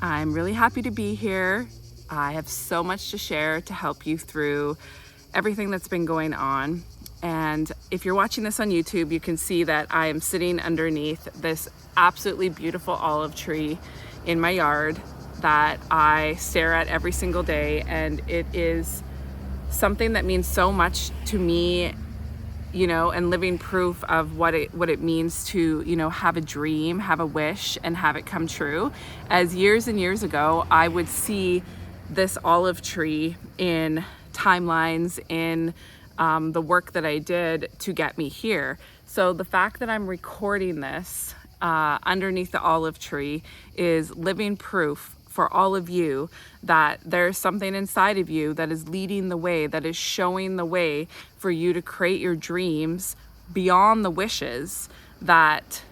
I'm really happy to be here. I have so much to share to help you through everything that's been going on. And if you're watching this on YouTube, you can see that I am sitting underneath this absolutely beautiful olive tree in my yard that I stare at every single day. And it is something that means so much to me, and living proof of what it means to, have a dream, have a wish, and have it come true. As years and years ago, I would see this olive tree in timelines, in the work that I did to get me here. So the fact that I'm recording this underneath the olive tree is living proof for all of you that there's something inside of you that is leading the way, that is showing the way for you to create your dreams beyond the wishes that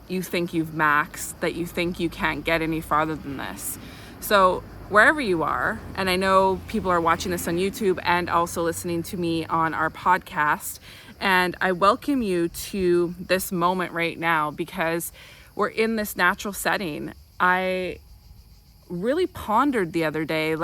you think you've maxed, that you think you can't get any farther than this. So wherever you are, and I know people are watching this on YouTube and also listening to me on our podcast, and I welcome you to this moment right now because we're in this natural setting. I really pondered the other day,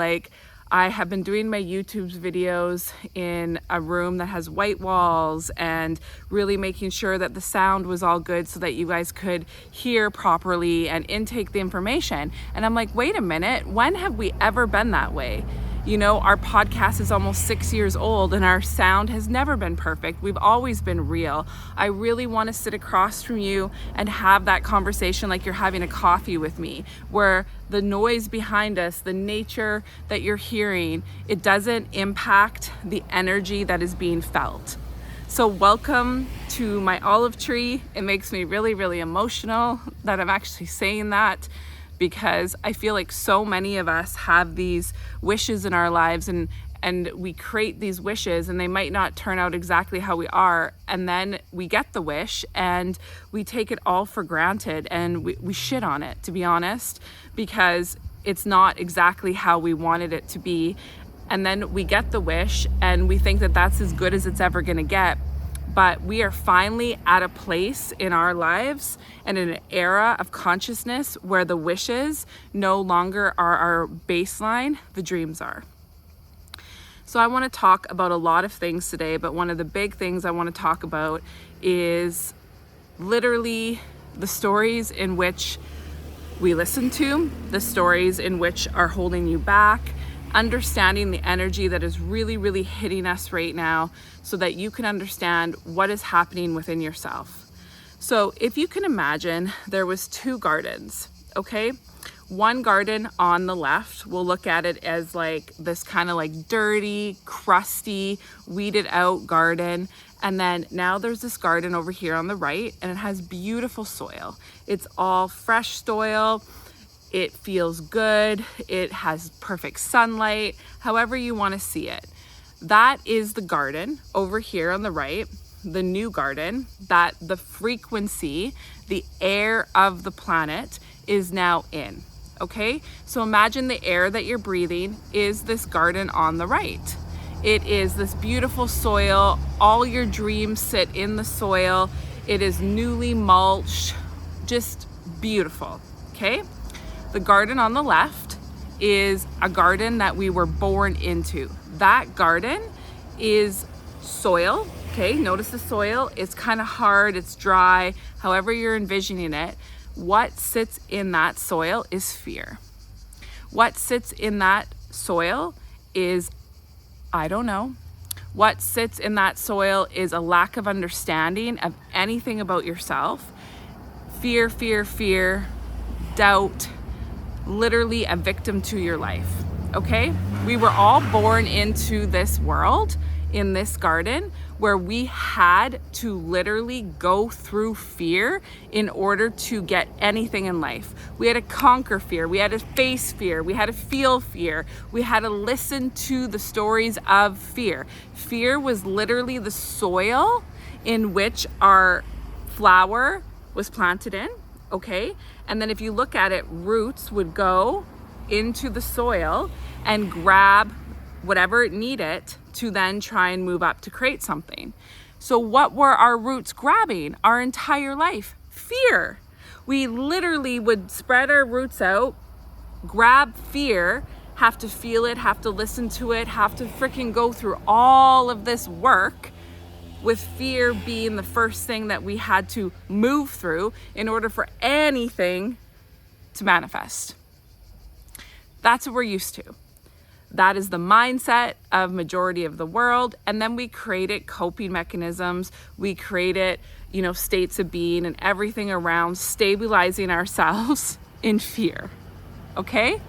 I have been doing my YouTube videos in a room that has white walls and really making sure that the sound was all good so that you guys could hear properly and intake the information. And I'm like, wait a minute, when have we ever been that way? Our podcast is almost 6 years old and our sound has never been perfect. We've always been real. I really want to sit across from you and have that conversation like you're having a coffee with me, where the noise behind us, the nature that you're hearing, it doesn't impact the energy that is being felt. So welcome to my olive tree. It makes me really, really emotional that I'm actually saying that, because I feel like so many of us have these wishes in our lives and we create these wishes and they might not turn out exactly how we are. And then we get the wish and we take it all for granted and we shit on it, to be honest, because it's not exactly how we wanted it to be. And then we get the wish and we think that that's as good as it's ever gonna get. But we are finally at a place in our lives and in an era of consciousness where the wishes no longer are our baseline, the dreams are. So I want to talk about a lot of things today, but one of the big things I want to talk about is literally the stories in which we listen to, the stories in which are holding you back, understanding the energy that is really, really hitting us right now so that you can understand what is happening within yourself. So if you can imagine, there was two gardens, okay? One garden on the left, we'll look at it as this kind of dirty, crusty, weeded out garden. And then now there's this garden over here on the right, and it has beautiful soil. It's all fresh soil. It feels good. It has perfect sunlight, however you want to see it. That is the garden over here on the right, the new garden, that the frequency, the air of the planet is now in, okay? So imagine the air that you're breathing is this garden on the right. It is this beautiful soil. All your dreams sit in the soil. It is newly mulched, just beautiful, okay? The garden on the left is a garden that we were born into. That garden is soil, okay? Notice the soil, it's kind of hard, it's dry, however you're envisioning it. What sits in that soil is fear. What sits in that soil is, I don't know. What sits in that soil is a lack of understanding of anything about yourself. Fear, fear, fear, doubt, literally a victim to your life, okay? We were all born into this world, in this garden, where we had to literally go through fear in order to get anything in life. We had to conquer fear, we had to face fear, we had to feel fear, we had to listen to the stories of fear. Fear was literally the soil in which our flower was planted in, okay? And then if you look at it, roots would go into the soil and grab whatever it needed to then try and move up to create something. So what were our roots grabbing our entire life? Fear. We literally would spread our roots out grab fear, have to feel it, have to listen to it, have to freaking go through all of this work, with fear being the first thing that we had to move through in order for anything to manifest. That's what we're used to. That is the mindset of majority of the world. And then we created coping mechanisms. We created, states of being and everything around stabilizing ourselves in fear. Okay?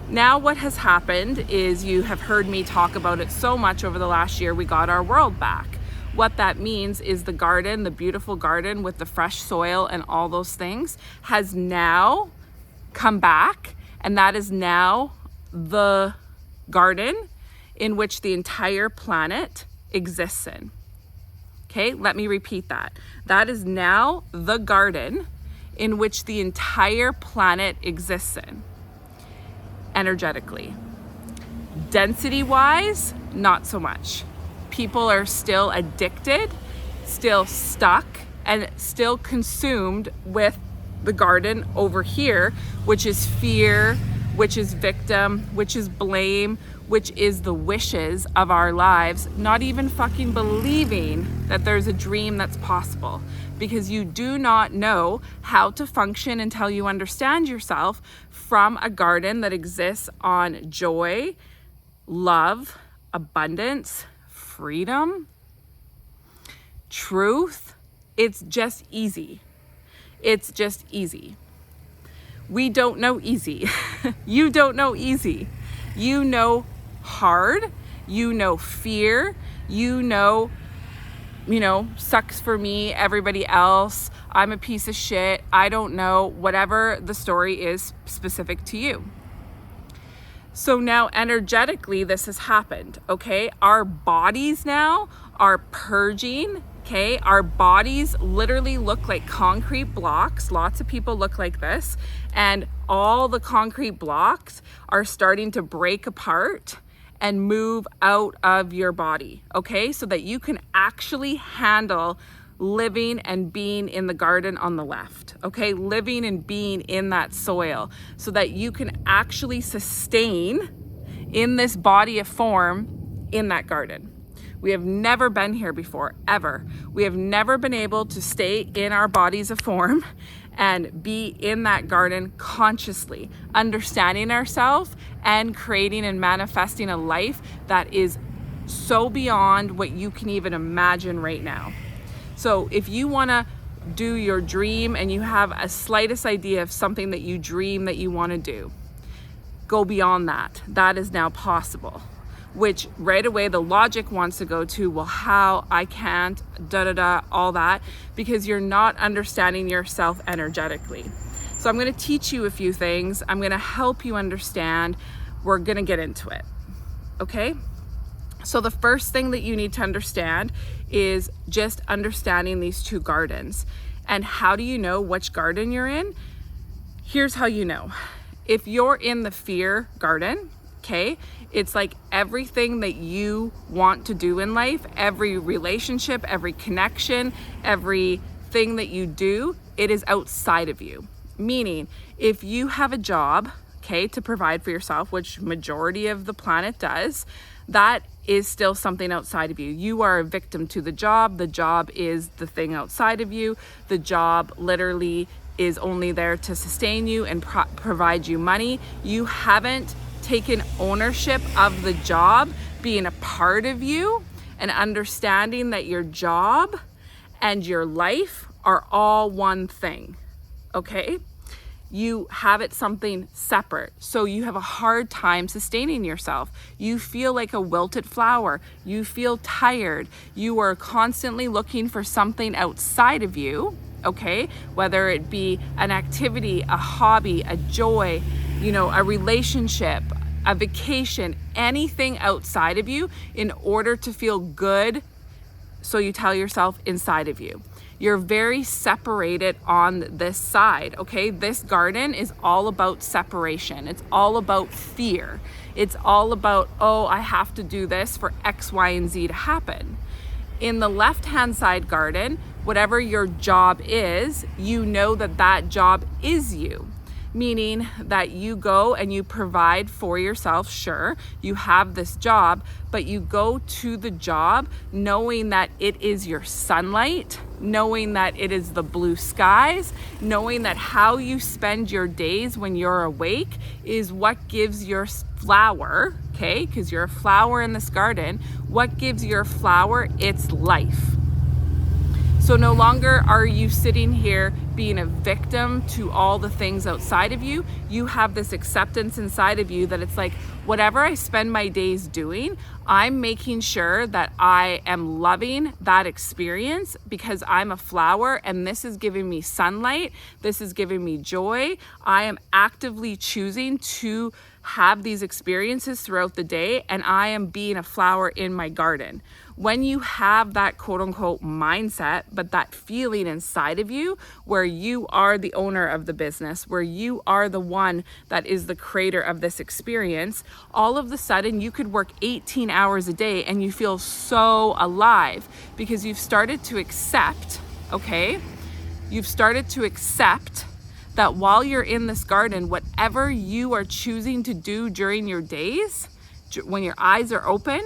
Now what has happened is, you have heard me talk about it so much over the last year, we got our world back. What that means is the garden, the beautiful garden with the fresh soil and all those things, has now come back. And that is now the garden in which the entire planet exists in. Okay, let me repeat that. That is now the garden in which the entire planet exists in, energetically. Density-wise, not so much. People are still addicted, still stuck, and still consumed with the garden over here, which is fear, which is victim, which is blame, which is the wishes of our lives, not even fucking believing that there's a dream that's possible, because you do not know how to function until you understand yourself from a garden that exists on joy, love, abundance, freedom, truth. It's just easy. It's just easy. We don't know easy. You don't know easy. You know hard. You know fear. You know, sucks for me, everybody else. I'm a piece of shit. I don't know, whatever the story is specific to you. So now energetically, this has happened, okay? Our bodies now are purging, okay? Our bodies literally look like concrete blocks. Lots of people look like this. And all the concrete blocks are starting to break apart and move out of your body, okay? So that you can actually handle living and being in the garden on the left, okay? Living and being in that soil so that you can actually sustain in this body of form in that garden. We have never been here before, ever. We have never been able to stay in our bodies of form and be in that garden consciously, understanding ourselves and creating and manifesting a life that is so beyond what you can even imagine right now. So if you want to do your dream and you have a slightest idea of something that you dream that you want to do, go beyond that. That is now possible. Which right away the logic wants to go to, well, how, I can't, all that, because you're not understanding yourself energetically. So I'm going to teach you a few things. I'm going to help you understand. We're going to get into it. Okay? So the first thing that you need to understand is just understanding these two gardens. And how do you know which garden you're in? Here's how you know. If you're in the fear garden, okay, it's like everything that you want to do in life, every relationship, every connection, everything that you do, it is outside of you. Meaning, if you have a job, okay, to provide for yourself, which majority of the planet does, that is still something outside of you. You are a victim to the job. The job is the thing outside of you. The job literally is only there to sustain you and provide you money. You haven't taken ownership of the job being a part of you and understanding that your job and your life are all one thing, okay? You have it something separate. So you have a hard time sustaining yourself. You feel like a wilted flower. You feel tired. You are constantly looking for something outside of you, okay? Whether it be an activity, a hobby, a joy, a relationship, a vacation, anything outside of you in order to feel good. So you tell yourself inside of you. You're very separated on this side, okay? This garden is all about separation. It's all about fear. It's all about, oh, I have to do this for X, Y, and Z to happen. In the left-hand side garden, whatever your job is, you know that that job is you. meaning that you go and you provide for yourself. Sure, you have this job, but you go to the job knowing that it is your sunlight, knowing that it is the blue skies, knowing that how you spend your days when you're awake is what gives your flower, okay, because you're a flower in this garden, what gives your flower its life. So no longer are you sitting here being a victim to all the things outside of you. You have this acceptance inside of you that it's like, whatever I spend my days doing, I'm making sure that I am loving that experience because I'm a flower and this is giving me sunlight. This is giving me joy. I am actively choosing to have these experiences throughout the day, and I am being a flower in my garden. When you have that quote unquote mindset, but that feeling inside of you where you are the owner of the business, where you are the one that is the creator of this experience, all of a sudden you could work 18 hours a day and you feel so alive because you've started to accept, okay? You've started to accept that while you're in this garden, whatever you are choosing to do during your days, when your eyes are open,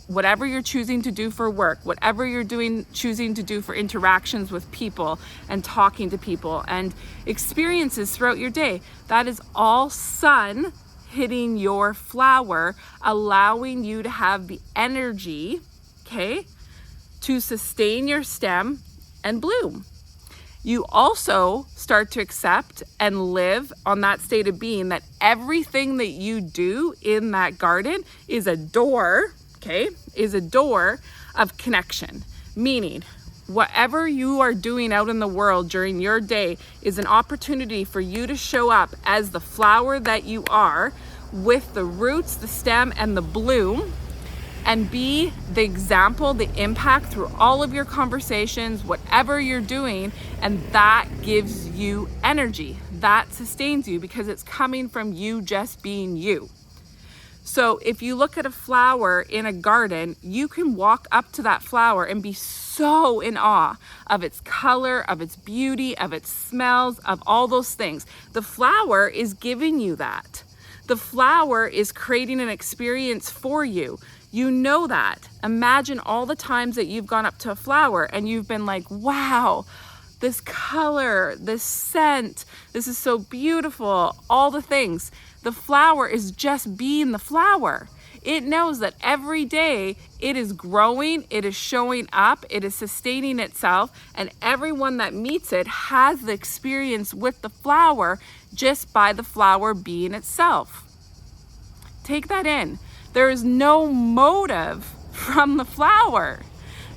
whatever you're choosing to do for work, whatever you're choosing to do for interactions with people and talking to people and experiences throughout your day, that is all sun hitting your flower, allowing you to have the energy, okay, to sustain your stem and bloom. You also start to accept and live on that state of being that everything that you do in that garden is a door, okay, is a door of connection. Meaning, whatever you are doing out in the world during your day is an opportunity for you to show up as the flower that you are with the roots, the stem, and the bloom, and be the example, the impact through all of your conversations, whatever you're doing, and that gives you energy. That sustains you because it's coming from you just being you. So if you look at a flower in a garden, you can walk up to that flower and be so in awe of its color, of its beauty, of its smells, of all those things. The flower is giving you that. The flower is creating an experience for you. You know that. Imagine all the times that you've gone up to a flower and you've been like, wow, this color, this scent, this is so beautiful, all the things. The flower is just being the flower. It knows that every day it is growing, it is showing up, it is sustaining itself, and everyone that meets it has the experience with the flower just by the flower being itself. Take that in. There is no motive from the flower.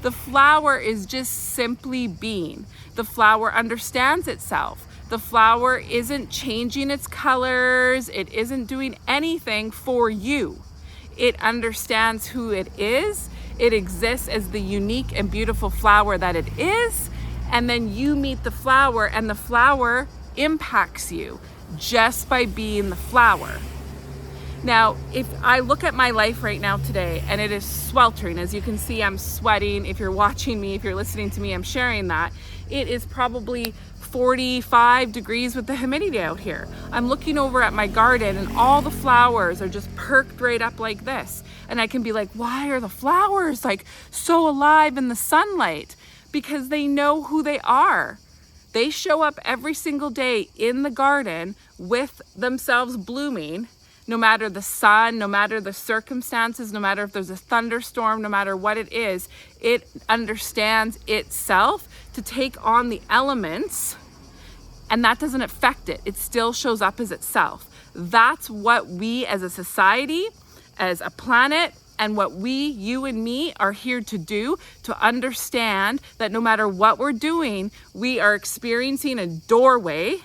The flower is just simply being. The flower understands itself. The flower isn't changing its colors. It isn't doing anything for you. It understands who it is. It exists as the unique and beautiful flower that it is. And then you meet the flower and the flower impacts you just by being the flower. Now, if I look at my life right now today and it is sweltering, as you can see, I'm sweating. If you're watching me, if you're listening to me, I'm sharing that. It is probably 45 degrees with the humidity out here. I'm looking over at my garden and all the flowers are just perked right up like this. And I can be like, why are the flowers like so alive in the sunlight? Because they know who they are. They show up every single day in the garden with themselves blooming. No matter the sun, no matter the circumstances, no matter if there's a thunderstorm, no matter what it is, it understands itself to take on the elements, and that doesn't affect it. It still shows up as itself. That's what we as a society, as a planet, and what we, you and me, are here to do, to understand that no matter what we're doing, we are experiencing a doorway,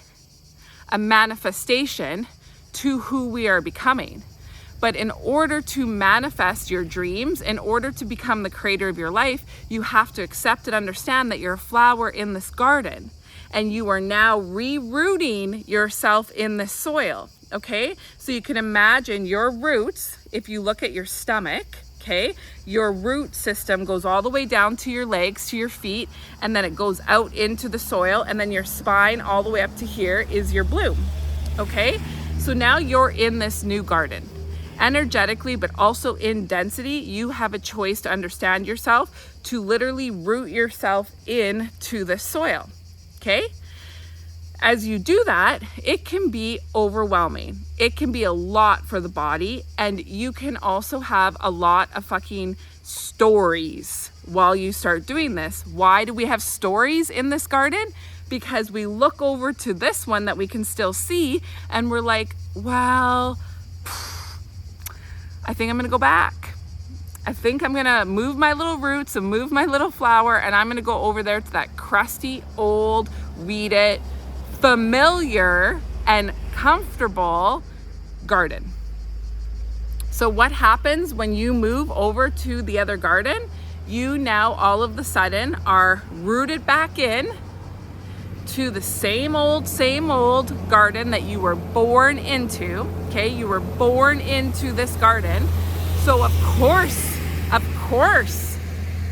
a manifestation to who we are becoming. But in order to manifest your dreams, in order to become the creator of your life, you have to accept and understand that you're a flower in this garden and you are now rerouting yourself in this soil, okay? So you can imagine your roots, if you look at your stomach, okay, your root system goes all the way down to your legs, to your feet, and then it goes out into the soil, and then your spine all the way up to here is your bloom. Okay, so now you're in this new garden. Energetically, but also in density, you have a choice to understand yourself, to literally root yourself into the soil. Okay? As you do that, it can be overwhelming. It can be a lot for the body, and you can also have a lot of fucking stories while you start doing this. Why do we have stories in this garden? Because we look over to this one that we can still see, and we're like, well, I think I'm gonna go back. I think I'm gonna move my little roots and move my little flower, and I'm gonna go over there to that crusty, old, weeded, familiar, and comfortable garden. So what happens when you move over to the other garden? You now all of a sudden are rooted back in to the same old garden that you were born into. Okay, you were born into this garden. So of course,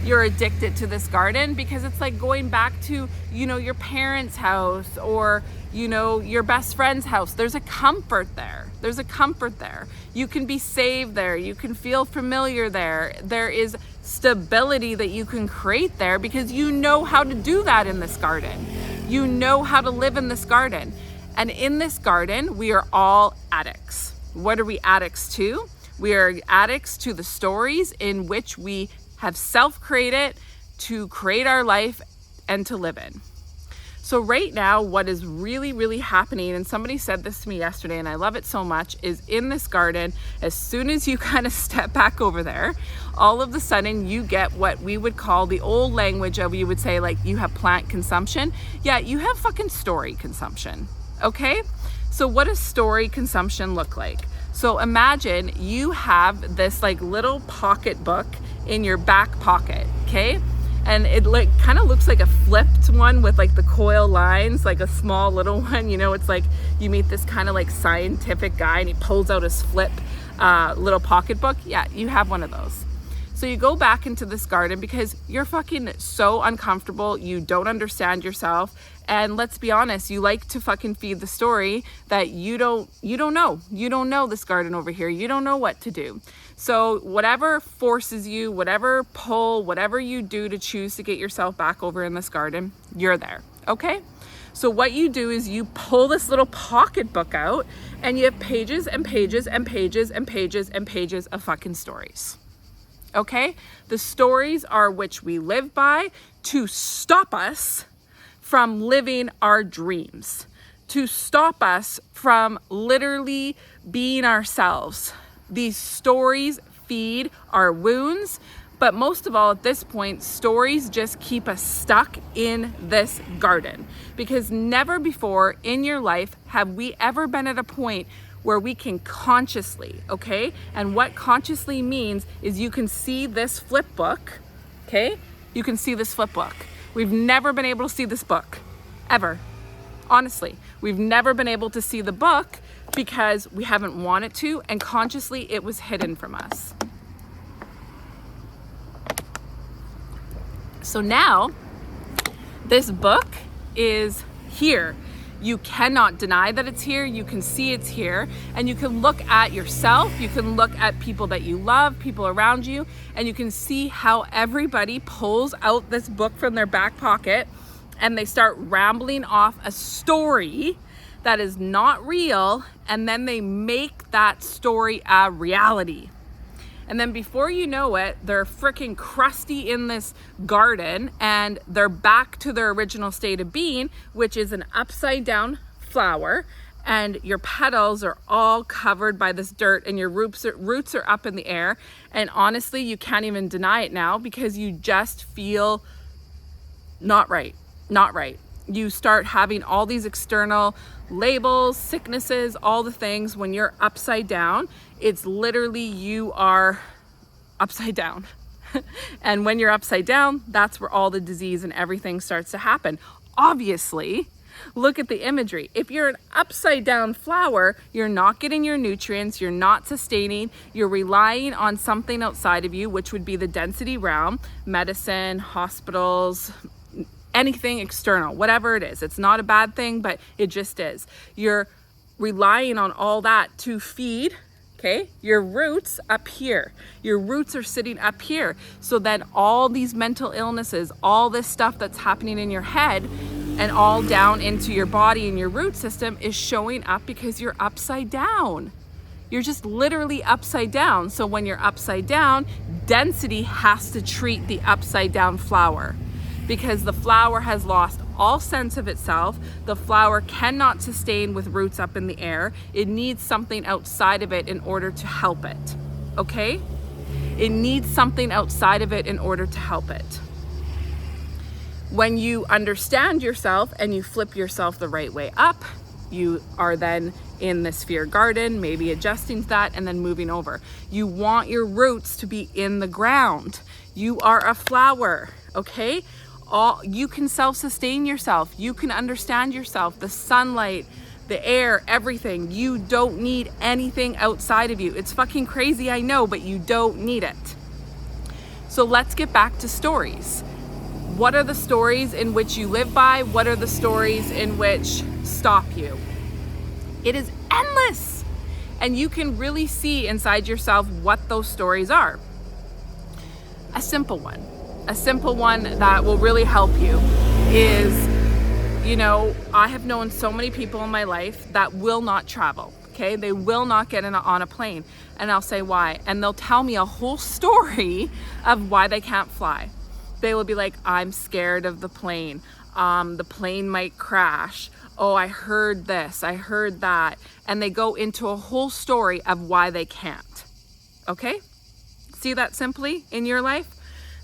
you're addicted to this garden, because it's like going back to, your parents' house, or, your best friend's house. There's a comfort there. You can be saved there. You can feel familiar there. There is stability that you can create there, because you know how to do that in this garden. You know how to live in this garden. And in this garden, we are all addicts. What are we addicts to? We are addicts to the stories in which we have self-created to create our life and to live in. So right now, what is really, really happening, and somebody said this to me yesterday, and I love it so much, is in this garden, as soon as you kind of step back over there, all of a sudden you get what we would call the old language of, you would say, like, you have plant consumption. Yeah, you have fucking story consumption, okay? So what does story consumption look like? So imagine you have this like little pocketbook in your back pocket, okay? And it like kind of looks like a flipped one with like the coil lines, like a small little one. It's like you meet this kind of like scientific guy and he pulls out his flip little pocketbook. Yeah, you have one of those. So you go back into this garden because you're fucking so uncomfortable. You don't understand yourself. And let's be honest, you like to fucking feed the story that you don't know. You don't know this garden over here. You don't know what to do. So whatever forces you, whatever pull, whatever you do to choose to get yourself back over in this garden, you're there, okay? So what you do is you pull this little pocketbook out and you have pages and pages and pages and pages and pages of fucking stories. Okay? The stories are which we live by to stop us from living our dreams, to stop us from literally being ourselves. These stories feed our wounds, but most of all at this point, stories just keep us stuck in this garden, because never before in your life have we ever been at a point where we can consciously, okay? And what consciously means is you can see this flip book, okay? You can see this flip book. We've never been able to see this book, ever. Honestly, we've never been able to see the book because we haven't wanted to, and consciously it was hidden from us. So now, this book is here. You cannot deny that it's here. You can see it's here, and you can look at yourself. You can look at people that you love, people around you, and you can see how everybody pulls out this book from their back pocket and they start rambling off a story that is not real, and then they make that story a reality. And then before you know it, they're freaking crusty in this garden and they're back to their original state of being, which is an upside down flower, and your petals are all covered by this dirt and your roots are up in the air. And honestly, you can't even deny it now because you just feel not right. You start having all these external labels, sicknesses, all the things. When you're upside down, it's literally you are upside down. And when you're upside down, that's where all the disease and everything starts to happen. Obviously, look at the imagery. If you're an upside down flower, you're not getting your nutrients, you're not sustaining, you're relying on something outside of you, which would be the density realm, medicine, hospitals, anything external, whatever it is. It's not a bad thing, but it just is. You're relying on all that to feed, okay, your roots up here. Your roots are sitting up here. So then all these mental illnesses, all this stuff that's happening in your head and all down into your body and your root system is showing up because you're upside down. You're just literally upside down. So when you're upside down, density has to treat the upside down flower because the flower has lost all sense of itself. The flower cannot sustain with roots up in the air. It needs something outside of it in order to help it, okay? It needs something outside of it in order to help it. When you understand yourself and you flip yourself the right way up, you are then in the sphere garden, maybe adjusting to that and then moving over. You want your roots to be in the ground. You are a flower, okay? You can self-sustain yourself. You can understand yourself, the sunlight, the air, everything. You don't need anything outside of you. It's fucking crazy, I know, but you don't need it. So let's get back to stories. What are the stories in which you live by? What are the stories in which stop you? It is endless. And you can really see inside yourself what those stories are. A simple one that will really help you is, I have known so many people in my life that will not travel, okay? They will not get on a plane. And I'll say why. And they'll tell me a whole story of why they can't fly. They will be like, I'm scared of the plane. The plane might crash. Oh, I heard this, I heard that. And they go into a whole story of why they can't. Okay? See that simply in your life?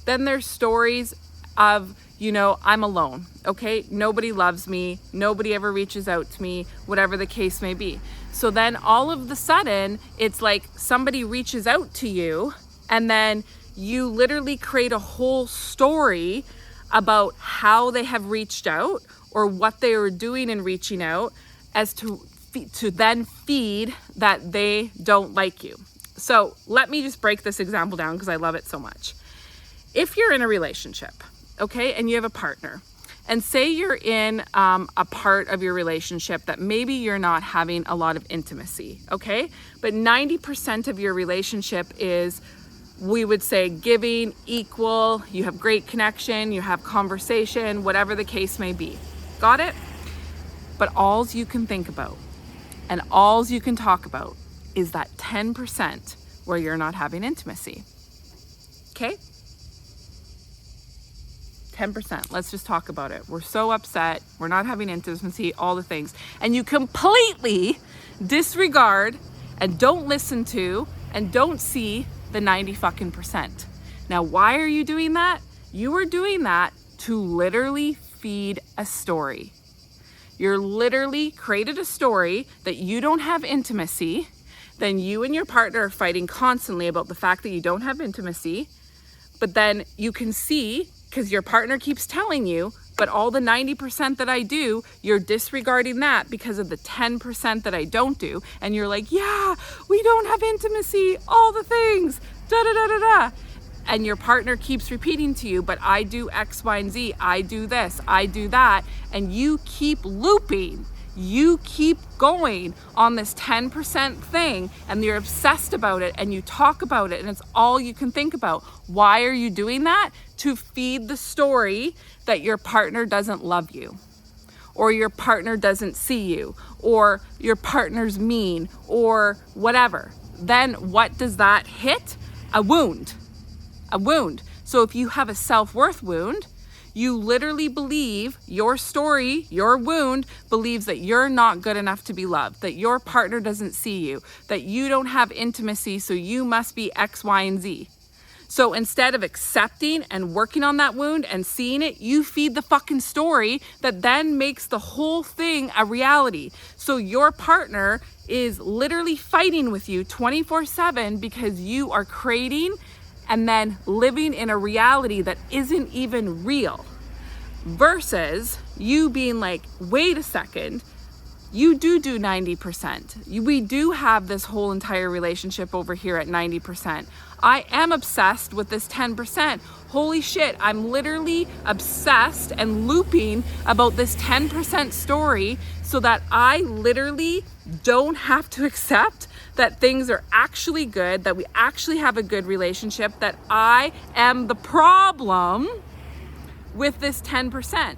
Then there's stories of, I'm alone. Okay? Nobody loves me. Nobody ever reaches out to me, whatever the case may be. So then all of the sudden, it's like somebody reaches out to you and then you literally create a whole story about how they have reached out or what they were doing in reaching out as to then feed that they don't like you. So let me just break this example down because I love it so much. If you're in a relationship, okay, and you have a partner, and say you're in a part of your relationship that maybe you're not having a lot of intimacy, okay? But 90% of your relationship is, we would say, giving, equal, you have great connection, you have conversation, whatever the case may be. Got it? But alls you can think about and alls you can talk about is that 10% where you're not having intimacy. Okay? 10%. Let's just talk about it. We're so upset. We're not having intimacy, all the things. And you completely disregard and don't listen to and don't see the 90%. Now, why are you doing that? You are doing that to literally feed a story. You're literally created a story that you don't have intimacy. Then you and your partner are fighting constantly about the fact that you don't have intimacy. But then you can see, because your partner keeps telling you, but all the 90% that I do, you're disregarding that because of the 10% that I don't do. And you're like, yeah, we don't have intimacy, all the things, da da da da da. And your partner keeps repeating to you, but I do X, Y, and Z, I do this, I do that. And you keep looping. You keep going on this 10% thing and you're obsessed about it and you talk about it and it's all you can think about. Why are you doing that? To feed the story that your partner doesn't love you, or your partner doesn't see you, or your partner's mean, or whatever. Then what does that hit? A wound. A wound. So if you have a self-worth wound, you literally believe your story, your wound believes that you're not good enough to be loved, that your partner doesn't see you, that you don't have intimacy, so you must be X, Y, and Z. So instead of accepting and working on that wound and seeing it, you feed the fucking story that then makes the whole thing a reality. So your partner is literally fighting with you 24/7 because you are creating and then living in a reality that isn't even real, versus you being like, wait a second, you do 90%. We do have this whole entire relationship over here at 90%. I am obsessed with this 10%. Holy shit, I'm literally obsessed and looping about this 10% story so that I literally don't have to accept that things are actually good, that we actually have a good relationship, that I am the problem with this 10%.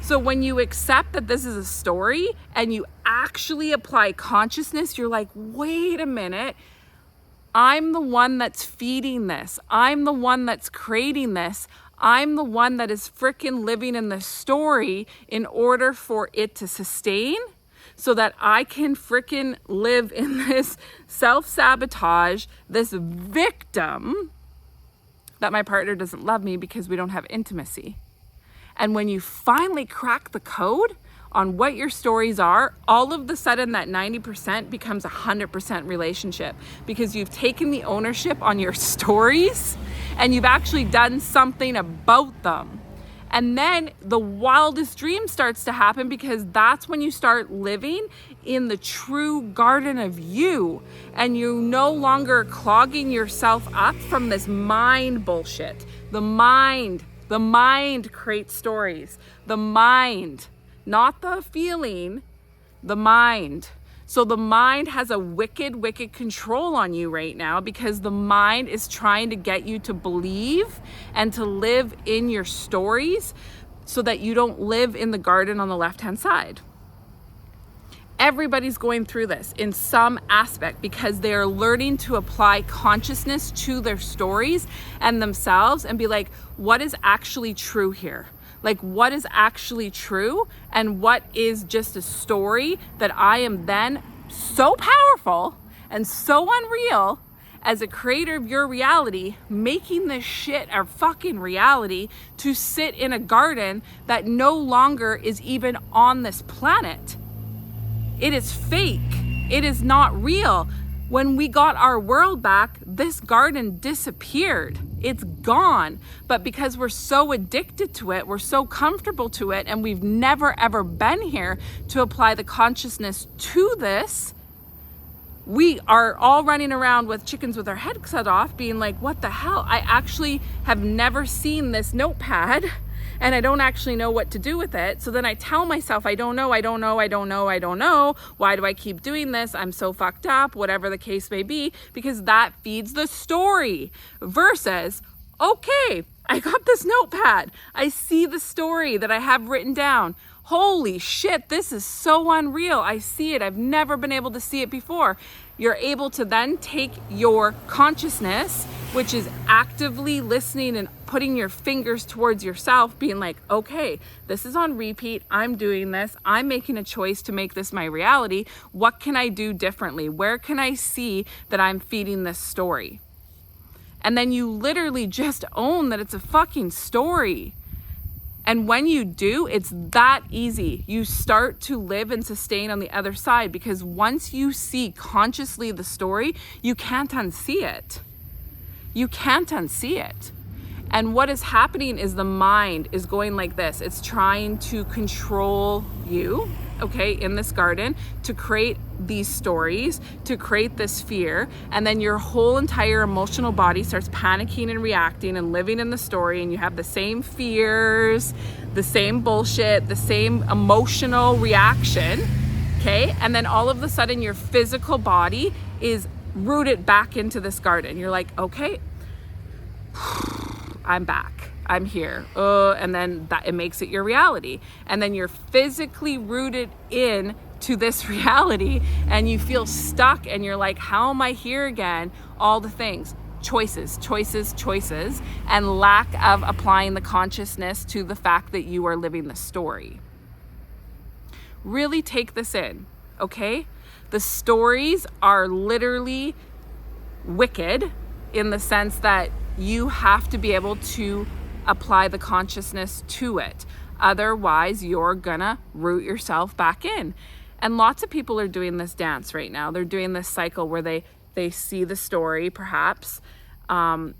So when you accept that this is a story and you actually apply consciousness, you're like, wait a minute, I'm the one that's feeding this. I'm the one that's creating this. I'm the one that is freaking living in this story in order for it to sustain so that I can freaking live in this self-sabotage, this victim that my partner doesn't love me because we don't have intimacy. And when you finally crack the code on what your stories are, all of the sudden that 90% becomes 100% relationship because you've taken the ownership on your stories and you've actually done something about them. And then the wildest dream starts to happen because that's when you start living in the true garden of you and you no longer clogging yourself up from this mind bullshit. The mind creates stories. The mind, not the feeling, the mind. So the mind has a wicked control on you right now because the mind is trying to get you to believe and to live in your stories so that you don't live in the garden on the left-hand side. Everybody's going through this in some aspect because they're learning to apply consciousness to their stories and themselves and be like, what is actually true here? Like, what is actually true and what is just a story that I am then so powerful and so unreal as a creator of your reality, making this shit a fucking reality to sit in a garden that no longer is even on this planet. It is fake. It is not real. When we got our world back, this garden disappeared. It's gone. But because we're so addicted to it, we're so comfortable to it, and we've never ever been here to apply the consciousness to this, we are all running around with chickens with our head cut off, being like, what the hell? I actually have never seen this notepad and I don't actually know what to do with it. So then I tell myself, I don't know. Why do I keep doing this? I'm so fucked up, whatever the case may be, because that feeds the story versus, okay, I got this notepad. I see the story that I have written down. Holy shit, this is so unreal. I see it. I've never been able to see it before. You're able to then take your consciousness, which is actively listening and putting your fingers towards yourself, being like, okay, this is on repeat. I'm doing this. I'm making a choice to make this my reality. What can I do differently? Where can I see that I'm feeding this story? And then you literally just own that it's a fucking story. And when you do, it's that easy. You start to live and sustain on the other side because once you see consciously the story, you can't unsee it. You can't unsee it. And what is happening is the mind is going like this. It's trying to control you, okay, in this garden, to create these stories, to create this fear. And then your whole entire emotional body starts panicking and reacting and living in the story. And you have the same fears, the same bullshit, the same emotional reaction, okay? And then all of a sudden your physical body is rooted back into this garden. You're like, okay, I'm back. I'm here. And then that it makes it your reality. And then you're physically rooted in to this reality and you feel stuck and you're like, how am I here again? All the things, choices, and lack of applying the consciousness to the fact that you are living the story. Really take this in, okay? The stories are literally wicked in the sense that you have to be able to apply the consciousness to it. Otherwise, you're gonna root yourself back in. And lots of people are doing this dance right now. They're doing this cycle where they see the story perhaps, and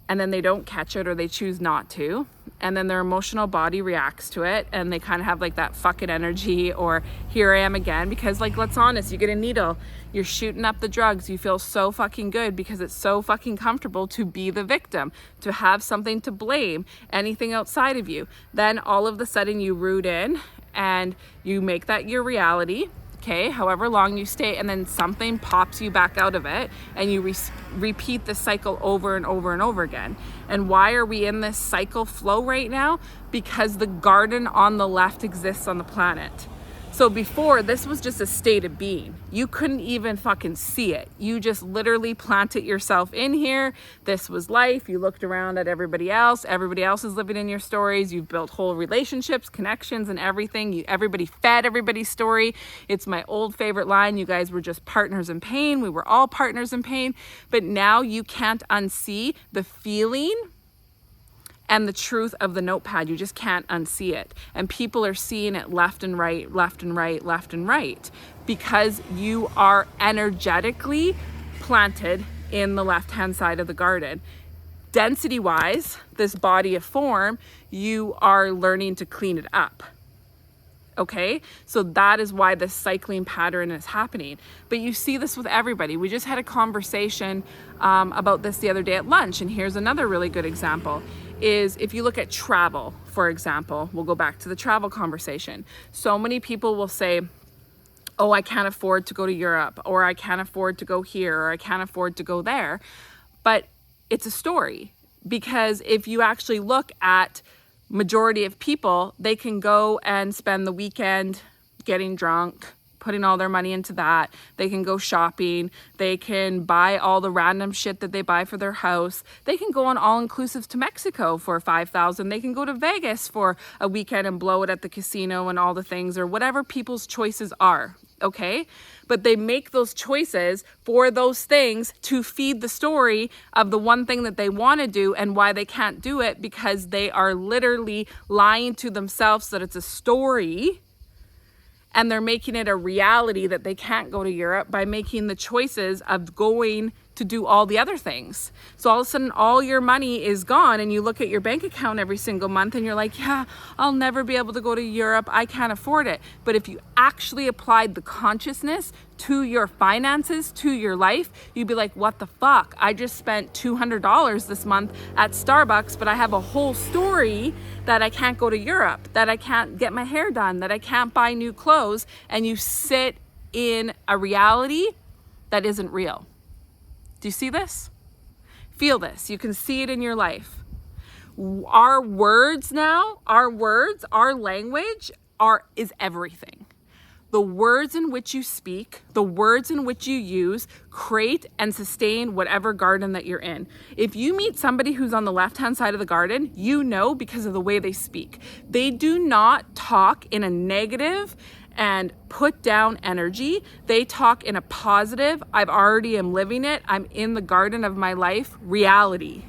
then they don't catch it or they choose not to. and then their emotional body reacts to it, and they kind of have like that fuck it energy, or here I am again, because like, let's honest, you get a needle, you're shooting up the drugs, you feel so fucking good because it's so fucking comfortable to be the victim, to have something to blame, anything outside of you. Then all of a sudden you root in and you make that your reality, okay, however long you stay, and then something pops you back out of it, and you repeat the cycle over and over and over again. And why are we in this cycle flow right now? Because the garden on the left exists on the planet. So before, this was just a state of being. You couldn't even fucking see it. You just literally planted yourself in here. This was life. You looked around at everybody else. Everybody else is living in your stories. You've built whole relationships, connections, and everything. Everybody fed everybody's story. It's my old favorite line. You guys were just partners in pain. We were all partners in pain. But now you can't unsee the feeling and the truth of the notepad. You just can't unsee it. And people are seeing it left and right, left and right, left and right, because you are energetically planted in the left-hand side of the garden. Density-wise, this body of form, you are learning to clean it up. Okay, so that is why this cycling pattern is happening. But you see this with everybody. We just had a conversation about this the other day at lunch, and here's another really good example. Is if you look at travel, for example, we'll go back to the travel conversation. So many people will say, oh, I can't afford to go to Europe, or I can't afford to go here, or I can't afford to go there. But it's a story, because if you actually look at majority of people, they can go and spend the weekend getting drunk, putting all their money into that. They can go shopping. They can buy all the random shit that they buy for their house. They can go on all-inclusives to Mexico for $5,000. They can go to Vegas for a weekend and blow it at the casino and all the things, or whatever people's choices are, okay? But they make those choices for those things to feed the story of the one thing that they want to do and why they can't do it, because they are literally lying to themselves that it's a story, and they're making it a reality that they can't go to Europe by making the choices of going to do all the other things. So all of a sudden, all your money is gone, and you look at your bank account every single month and you're like, yeah, I'll never be able to go to Europe. I can't afford it. But if you actually applied the consciousness to your finances, to your life, you'd be like, what the fuck? I just spent $200 this month at Starbucks, but I have a whole story that I can't go to Europe, that I can't get my hair done, that I can't buy new clothes. And you sit in a reality that isn't real. Do you see this? Feel this. You can see it in your life. Our words now, our language is everything. The words in which you speak, the words in which you use, create and sustain whatever garden that you're in. If you meet somebody who's on the left-hand side of the garden, you know because of the way they speak. They do not talk in a negative and put down energy. They talk in a positive, I've already am living it, I'm in the garden of my life reality.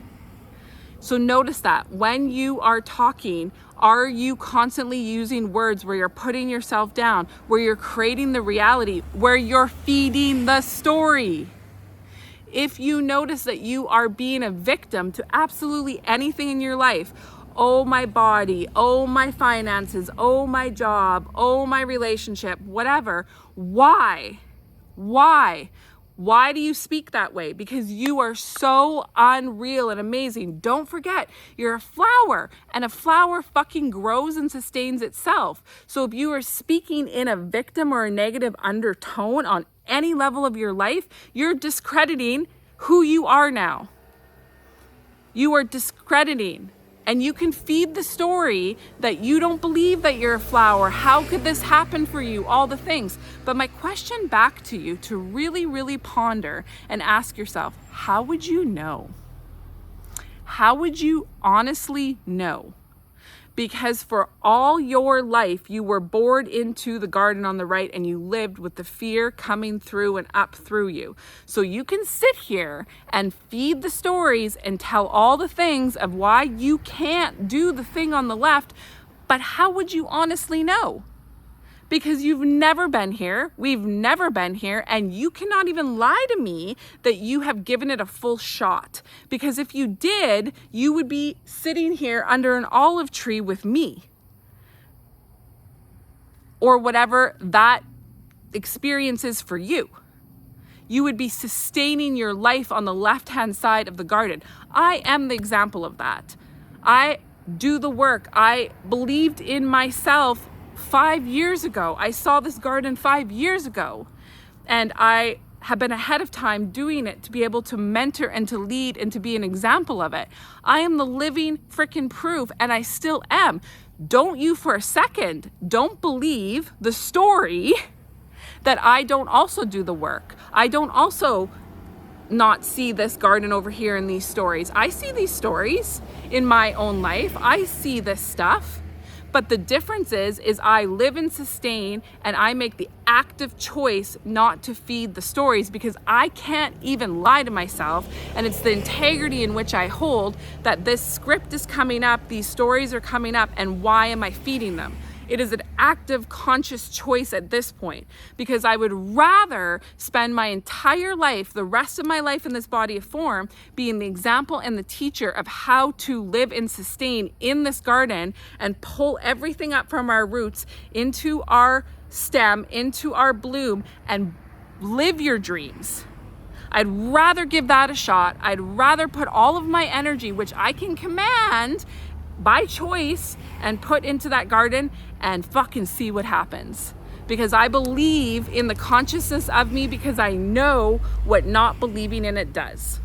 So notice that when you are talking, are you constantly using words where you're putting yourself down, where you're creating the reality, where you're feeding the story? If you notice that you are being a victim to absolutely anything in your life, oh my body, oh my finances, oh my job, oh my relationship, whatever, why? Why do you speak that way? Because you are so unreal and amazing. Don't forget, you're a flower, and a flower fucking grows and sustains itself. So if you are speaking in a victim or a negative undertone on any level of your life, you're discrediting who you are now. You are discrediting. And you can feed the story that you don't believe that you're a flower. How could this happen for you? All the things. But my question back to you to really, really ponder and ask yourself, how would you know? How would you honestly know? Because for all your life, you were bored into the garden on the right, and you lived with the fear coming through and up through you. So you can sit here and feed the stories and tell all the things of why you can't do the thing on the left, but how would you honestly know? because you've never been here. We've never been here. And you cannot even lie to me that you have given it a full shot. Because if you did, you would be sitting here under an olive tree with me. Or whatever that experience is for you. You would be sustaining your life on the left-hand side of the garden. I am the example of that. I do the work. I believed in myself 5 years ago. I saw this garden 5 years ago, and I have been ahead of time doing it to be able to mentor and to lead and to be an example of it. I am the living freaking proof, and I still am. Don't you for a second, don't believe the story that I don't also do the work. I don't also not see this garden over here in these stories. I see these stories in my own life. I see this stuff. But the difference is I live and sustain, and I make the active choice not to feed the stories, because I can't even lie to myself. And it's the integrity in which I hold that this script is coming up, these stories are coming up, and why am I feeding them? It is an active, conscious choice at this point, because I would rather spend my entire life, the rest of my life in this body of form, being the example and the teacher of how to live and sustain in this garden and pull everything up from our roots into our stem, into our bloom, and live your dreams. I'd rather give that a shot. I'd rather put all of my energy, which I can command by choice, and put into that garden and fucking see what happens. Because I believe in the consciousness of me, because I know what not believing in it does.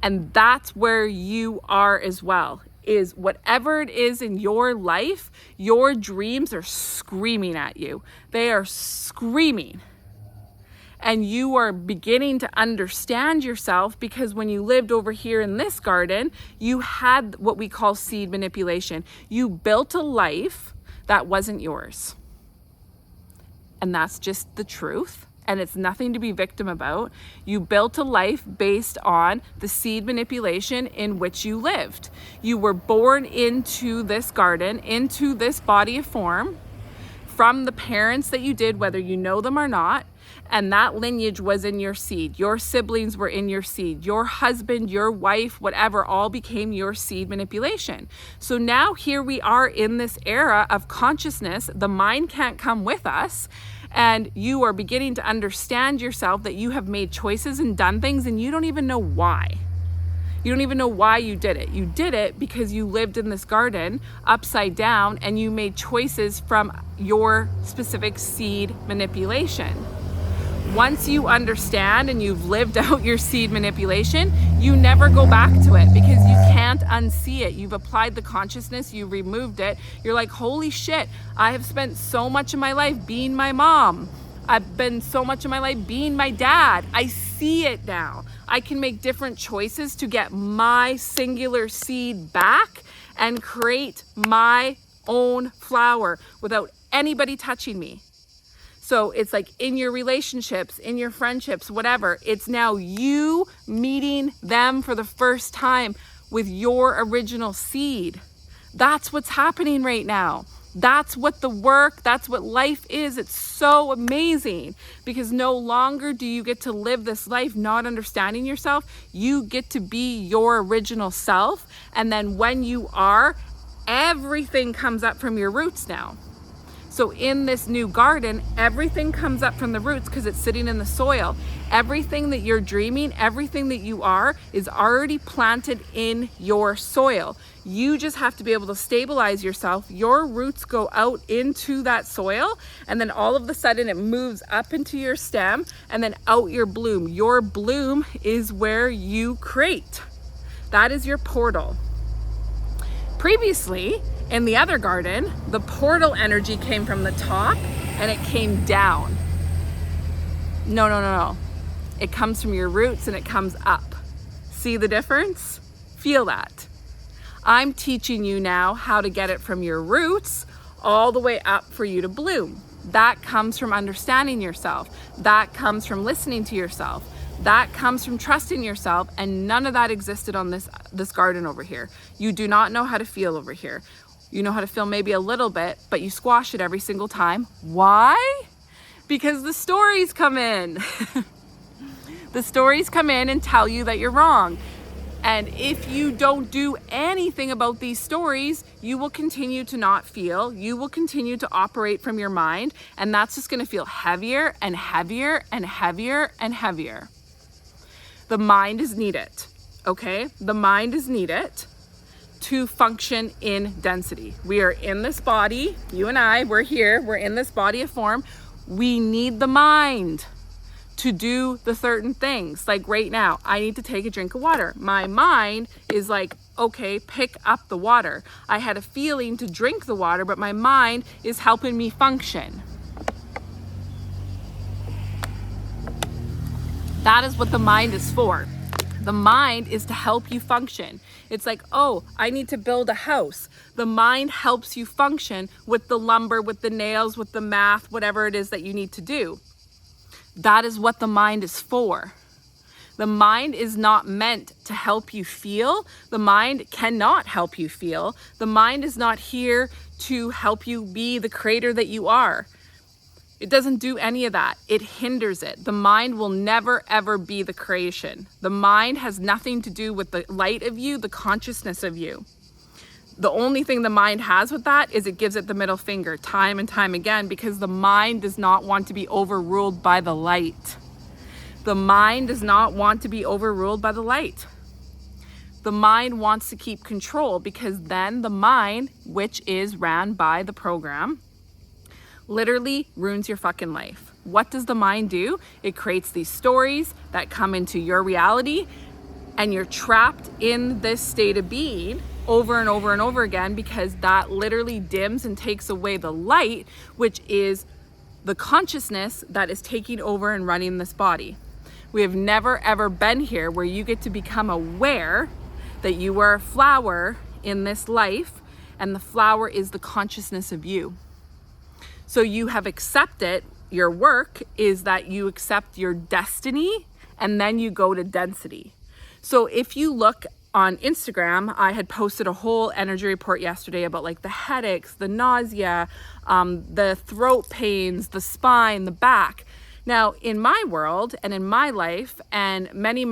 And that's where you are as well, is whatever it is in your life, your dreams are screaming at you. They are screaming. And you are beginning to understand yourself, because when you lived over here in this garden, you had what we call seed manipulation. You built a life that wasn't yours. And that's just the truth. And it's nothing to be victim about. You built a life based on the seed manipulation in which you lived. You were born into this garden, into this body of form, from the parents that you did, whether you know them or not. And that lineage was in your seed. Your siblings were in your seed. Your husband, your wife, whatever, all became your seed manipulation. So now here we are in this era of consciousness. The mind can't come with us. And you are beginning to understand yourself, that you have made choices and done things, and you don't even know why. You don't even know why you did it. You did it because you lived in this garden upside down, and you made choices from your specific seed manipulation. Once you understand and you've lived out your seed manipulation, you never go back to it, because you can't unsee it. You've applied the consciousness, you removed it. You're like, holy shit, I have spent so much of my life being my mom. I've been so much of my life being my dad. I see it now. I can make different choices to get my singular seed back and create my own flower without anybody touching me. So it's like in your relationships, in your friendships, whatever, it's now you meeting them for the first time with your original seed. That's what's happening right now. That's what the work, that's what life is. It's so amazing, because no longer do you get to live this life not understanding yourself. You get to be your original self. And then when you are, everything comes up from your roots now. So in this new garden, everything comes up from the roots, because it's sitting in the soil. Everything that you're dreaming, everything that you are, is already planted in your soil. You just have to be able to stabilize yourself. Your roots go out into that soil, and then all of a sudden it moves up into your stem, and then out your bloom. Your bloom is where you create. That is your portal. Previously, in the other garden, the portal energy came from the top and it came down. No. It comes from your roots and it comes up. See the difference? Feel that. I'm teaching you now how to get it from your roots all the way up for you to bloom. That comes from understanding yourself. That comes from listening to yourself. That comes from trusting yourself, and none of that existed on this garden over here. You do not know how to feel over here. You know how to feel maybe a little bit, but you squash it every single time. Why? Because the stories come in. The stories come in and tell you that you're wrong. And if you don't do anything about these stories, you will continue to not feel, you will continue to operate from your mind, and that's just gonna feel heavier and heavier and heavier and heavier. The mind is needed, okay? The mind is needed to function in density. We are in this body, you and I, we're here, we're in this body of form. We need the mind to do the certain things. Like right now, I need to take a drink of water. My mind is like, okay, pick up the water. I had a feeling to drink the water, but my mind is helping me function. That is what the mind is for. The mind is to help you function. It's like, oh, I need to build a house. The mind helps you function with the lumber, with the nails, with the math, whatever it is that you need to do. That is what the mind is for. The mind is not meant to help you feel. The mind cannot help you feel. The mind is not here to help you be the creator that you are. It doesn't do any of that. It hinders it. The mind will never, ever be the creation. The mind has nothing to do with the light of you, the consciousness of you. The only thing the mind has with that is it gives it the middle finger time and time again, because the mind does not want to be overruled by the light. The mind does not want to be overruled by the light. The mind wants to keep control, because then the mind, which is ran by the program, literally ruins your fucking life. What does the mind do? It creates these stories that come into your reality, and you're trapped in this state of being over and over and over again, because that literally dims and takes away the light, which is the consciousness that is taking over and running this body. We have never ever been here where you get to become aware that you are a flower in this life, and the flower is the consciousness of you. So you have accepted, your work is that you accept your destiny, and then you go to density. So if you look on Instagram, I had posted a whole energy report yesterday about like the headaches, the nausea, the throat pains, the spine, the back. Now, in my world and in my life, and many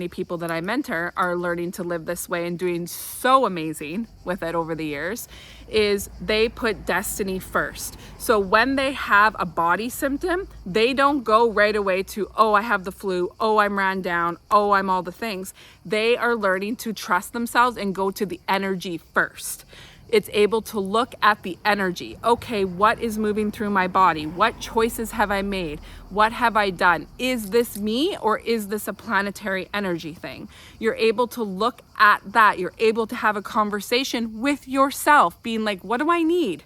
people that I mentor are learning to live this way and doing so amazing with it over the years, is they put destiny first. So when they have a body symptom, they don't go right away to, oh, I have the flu, oh, I'm ran down, oh, I'm all the things. They are learning to trust themselves and go to the energy first. It's able to look at the energy. Okay, what is moving through my body? What choices have I made? What have I done? Is this me, or is this a planetary energy thing? You're able to look at that. You're able to have a conversation with yourself, being like, what do I need?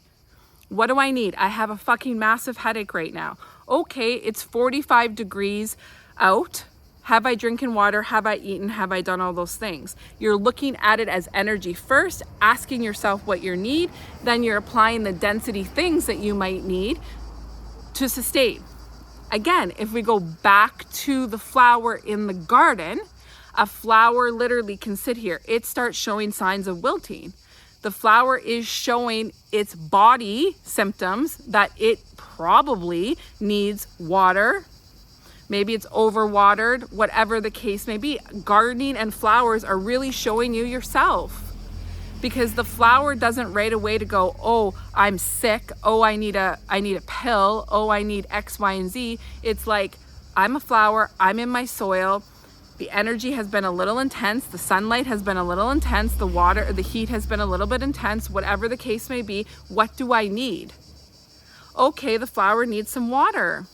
What do I need? I have a fucking massive headache right now. Okay, it's 45 degrees out. Have I drinking water? Have I eaten? Have I done all those things? You're looking at it as energy first, asking yourself what you need, then you're applying the density things that you might need to sustain. Again, if we go back to the flower in the garden, a flower literally can sit here. It starts showing signs of wilting. The flower is showing its body symptoms that it probably needs water. Maybe it's overwatered, whatever the case may be. Gardening and flowers are really showing you yourself, because the flower doesn't right away to go, oh, I'm sick. Oh, I need a pill. Oh, I need X, Y, and Z. It's like, I'm a flower. I'm in my soil. The energy has been a little intense. The sunlight has been a little intense. The water, the heat has been a little bit intense, whatever the case may be. What do I need? Okay, the flower needs some water.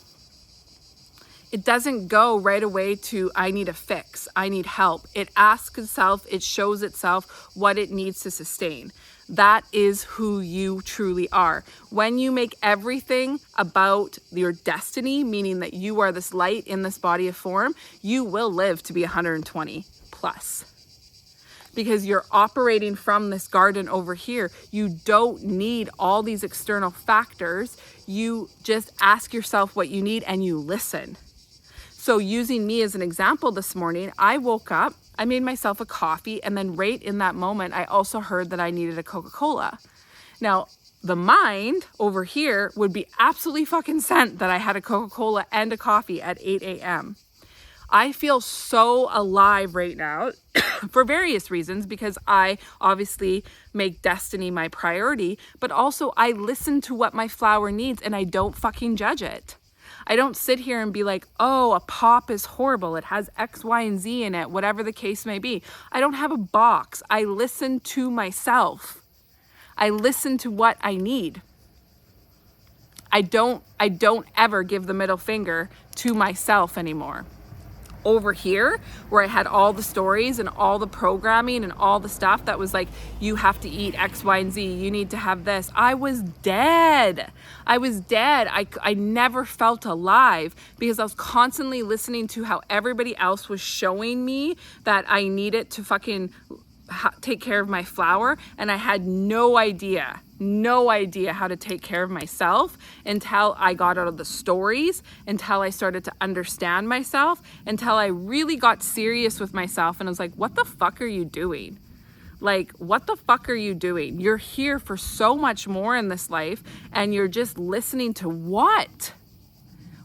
It doesn't go right away to, I need a fix, I need help. It asks itself, it shows itself what it needs to sustain. That is who you truly are. When you make everything about your destiny, meaning that you are this light in this body of form, you will live to be 120 plus. Because you're operating from this garden over here. You don't need all these external factors. You just ask yourself what you need and you listen. So using me as an example this morning, I woke up, I made myself a coffee, and then right in that moment, I also heard that I needed a Coca-Cola. Now, the mind over here would be absolutely fucking sent that I had a Coca-Cola and a coffee at 8 a.m. I feel so alive right now for various reasons, because I obviously make destiny my priority, but also I listen to what my flower needs and I don't fucking judge it. I don't sit here and be like, oh, a pop is horrible. It has X, Y, and Z in it, whatever the case may be. I don't have a box. I listen to myself. I listen to what I need. I don't ever give the middle finger to myself anymore. Over here, where I had all the stories and all the programming and all the stuff that was like, you have to eat X, Y, and Z, you need to have this. I was dead. I never felt alive because I was constantly listening to how everybody else was showing me that I needed to fucking take care of my flower, and I had no idea how to take care of myself until I got out of the stories, until I started to understand myself, until I really got serious with myself and I was like, what the fuck are you doing? Like, what the fuck are you doing? You're here for so much more in this life and you're just listening to what?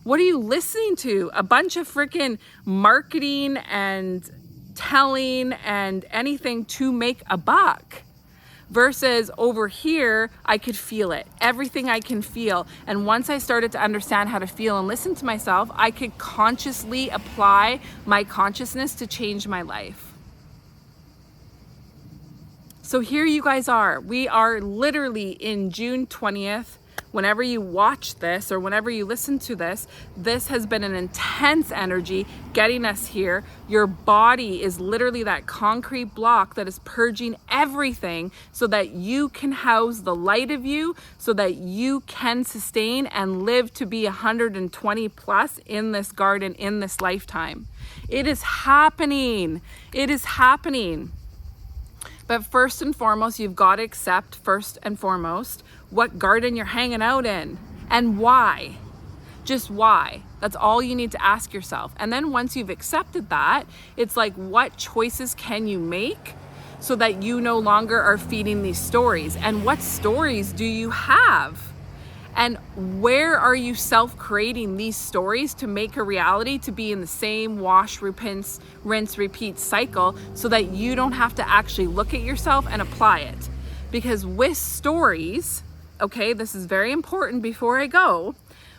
What are you listening to? A bunch of freaking marketing and telling and anything to make a buck. Versus over here, I could feel it. Everything I can feel. And once I started to understand how to feel and listen to myself, I could consciously apply my consciousness to change my life. So here you guys are. We are literally in June 20th. Whenever you watch this or whenever you listen to this, this has been an intense energy getting us here. Your body is literally that concrete block that is purging everything so that you can house the light of you, so that you can sustain and live to be 120 plus in this garden, in this lifetime. It is happening. It is happening. But first and foremost, you've got to accept first and foremost what garden you're hanging out in and why. Just why. That's all you need to ask yourself. And then once you've accepted that, it's like, what choices can you make so that you no longer are feeding these stories? And what stories do you have? And where are you self-creating these stories to make a reality, to be in the same wash, rinse, repeat cycle so that you don't have to actually look at yourself and apply it? Because with stories, okay, this is very important before I go,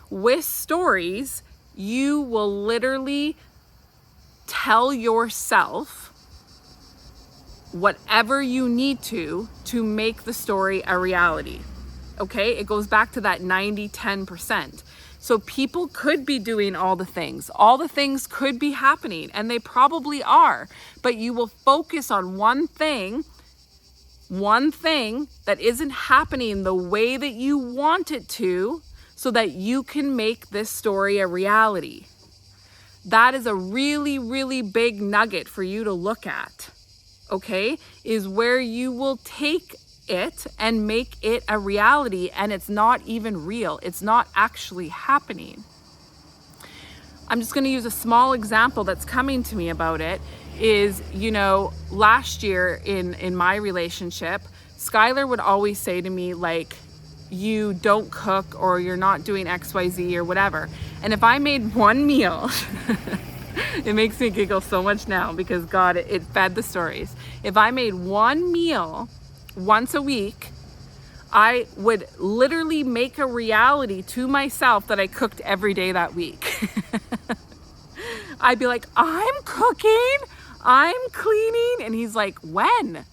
with stories, you will literally tell yourself whatever you need to make the story a reality. Okay, it goes back to that 90-10%. So people could be doing all the things could be happening, and they probably are, but you will focus on one thing that isn't happening the way that you want it to, so that you can make this story a reality. That is a really, really big nugget for you to look at, okay, is where you will take it and make it a reality, and it's not even real. It's not actually happening. I'm just going to use a small example that's coming to me about it is, last year in my relationship, Skylar would always say to me, like, you don't cook or you're not doing XYZ or whatever. And if I made one meal, it makes me giggle so much now because God, it fed the stories. If I made one meal once a week, I would literally make a reality to myself that I cooked every day that week. I'd be like, I'm cooking, I'm cleaning. And he's like, when?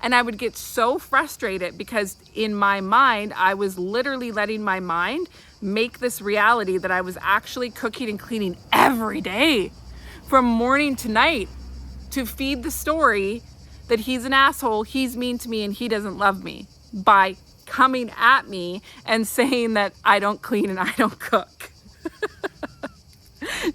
And I would get so frustrated because in my mind, I was literally letting my mind make this reality that I was actually cooking and cleaning every day from morning to night to feed the story that he's an asshole, he's mean to me, and he doesn't love me by coming at me and saying that I don't clean and I don't cook.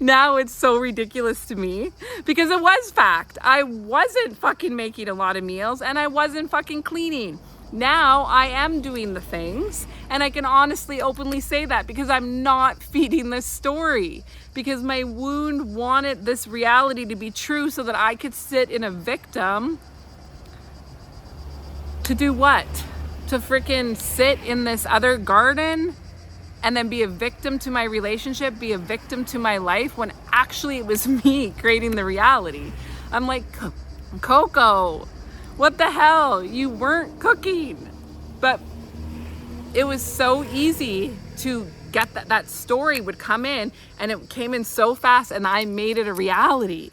Now it's so ridiculous to me because it was fact. I wasn't fucking making a lot of meals and I wasn't fucking cleaning. Now I am doing the things, and I can honestly openly say that because I'm not feeding this story, because my wound wanted this reality to be true so that I could sit in a victim to do what? to freaking sit in this other garden and then be a victim to my relationship, be a victim to my life, when actually it was me creating the reality. I'm like, Coco, what the hell? You weren't cooking. But it was so easy to get that story would come in, and it came in so fast, and I made it a reality.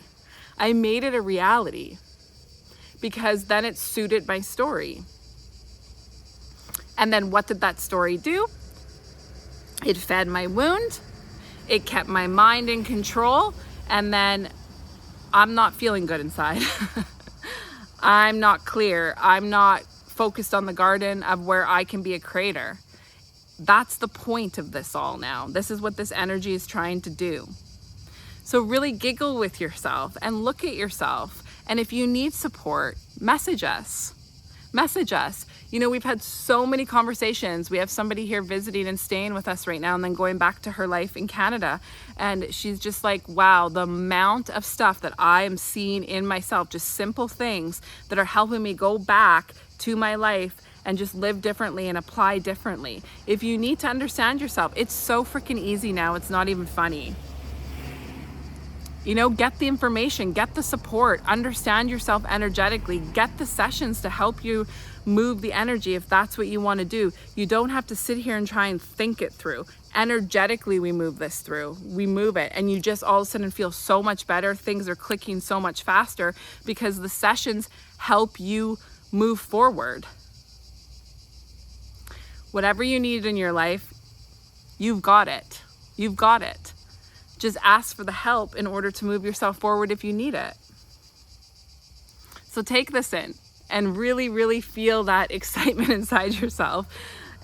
I made it a reality because then it suited my story. And then what did that story do? It fed my wound. It kept my mind in control. And then I'm not feeling good inside. I'm not clear. I'm not focused on the garden of where I can be a creator. That's the point of this all now. This is what this energy is trying to do. So really giggle with yourself and look at yourself. And if you need support, message us. Message us. You know, we've had so many conversations. We have somebody here visiting and staying with us right now and then going back to her life in Canada. And she's just like, wow, the amount of stuff that I am seeing in myself, just simple things that are helping me go back to my life and just live differently and apply differently. If you need to understand yourself, it's so freaking easy now. It's not even funny. You know, get the information, get the support, understand yourself energetically, get the sessions to help you move the energy if that's what you want to do. You don't have to sit here and try and think it through. Energetically, we move this through. We move it, and you just all of a sudden feel so much better. Things are clicking so much faster because the sessions help you move forward. Whatever you need in your life, you've got it. You've got it. Just ask for the help in order to move yourself forward if you need it. So take this in and really, really feel that excitement inside yourself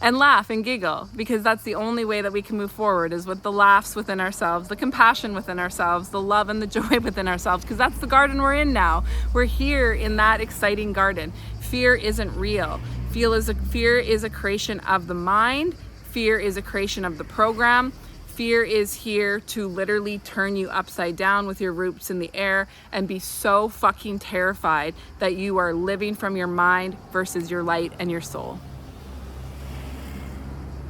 and laugh and giggle, because that's the only way that we can move forward, is with the laughs within ourselves, the compassion within ourselves, the love and the joy within ourselves, because that's the garden we're in now. We're here in that exciting garden. Fear isn't real. Fear is a creation of the mind. Fear is a creation of the program. Fear is here to literally turn you upside down with your roots in the air and be so fucking terrified that you are living from your mind versus your light and your soul.